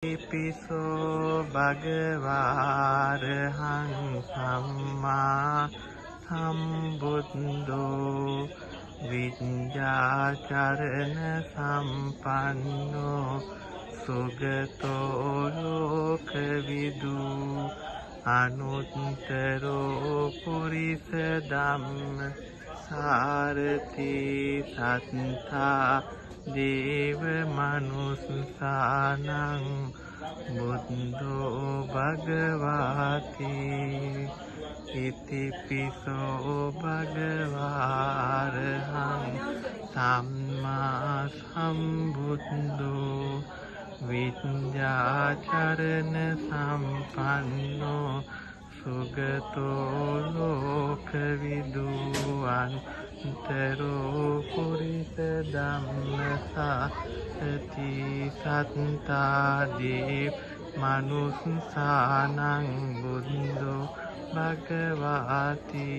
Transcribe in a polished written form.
ඉතිපිසෝ භගවාරහං සම්මා සම්බුද්ධෝ විඤ්ඤාචරණ සම්පන්නෝ සුගතෝ ලෝකවිදු අනුත්තරෝ පුරිස ධම්ම සාරති සත්තා දේව මනුස්සානං බුද්ධෝ භගවාති ඉතිපිසෝ භගවාරහං සම්මා සම්බුද්ධෝ විඤ්ඤාචරණ සම්පන්නෝ සුගතෝ ලෝකවිදු අනුත්තරෝ පුරිස ධම්මසාරති සත්තා දේව මනුස්සානං බුද්ධෝ භගවාති